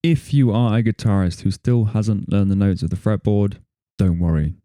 If you are a guitarist who still hasn't learned the notes of the fretboard, don't worry.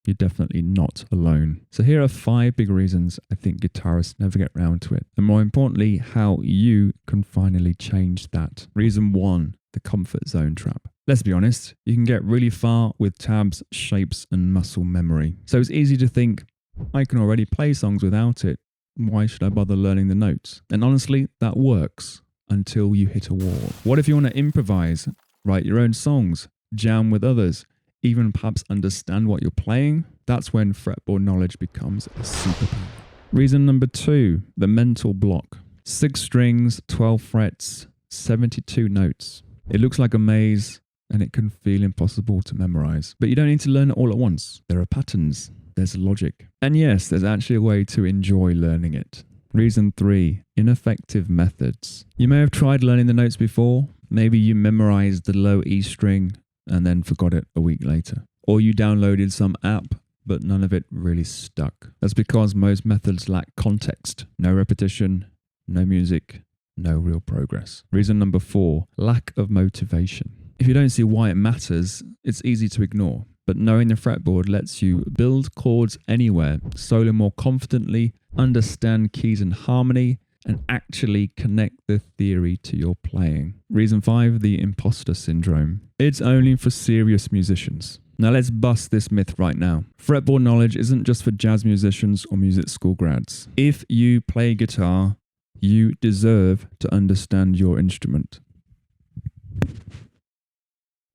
You're definitely not alone. So here are 5 big reasons I think guitarists never get round to it. And more importantly, how you can finally change that. Reason 1, the comfort zone trap. Let's be honest, you can get really far with tabs, shapes, and muscle memory. So it's easy to think, I can already play songs without it. Why should I bother learning the notes? And honestly, that works until you hit a wall. What if you want to improvise, write your own songs, jam with others, even perhaps understand what you're playing? That's when fretboard knowledge becomes a superpower. Reason number 2, the mental block. 6 strings, 12 frets, 72 notes. It looks like a maze and it can feel impossible to memorize. But you don't need to learn it all at once. There are patterns, there's logic. And yes, there's actually a way to enjoy learning it. Reason 3, ineffective methods. You may have tried learning the notes before. Maybe you memorized the low E string and then forgot it a week later. Or you downloaded some app, but none of it really stuck. That's because most methods lack context. No repetition, no music, no real progress. Reason number 4, lack of motivation. If you don't see why it matters, it's easy to ignore. But knowing the fretboard lets you build chords anywhere, solo more confidently, understand keys and harmony, and actually connect the theory to your playing. Reason 5, the imposter syndrome. It's only for serious musicians. Now let's bust this myth right now. Fretboard knowledge isn't just for jazz musicians or music school grads. If you play guitar, you deserve to understand your instrument.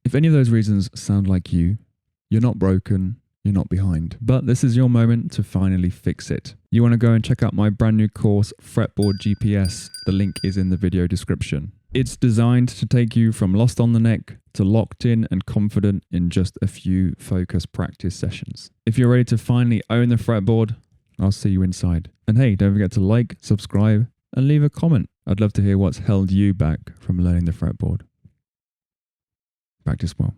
If any of those reasons sound like you, you're not broken, you're not behind. But this is your moment to finally fix it. You want to go and check out my brand new course, Fretboard GPS. The link is in the video description. It's designed to take you from lost on the neck to locked in and confident in just a few focused practice sessions. If you're ready to finally own the fretboard, I'll see you inside. And hey, don't forget to like, subscribe, and leave a comment. I'd love to hear what's held you back from learning the fretboard. Practice well.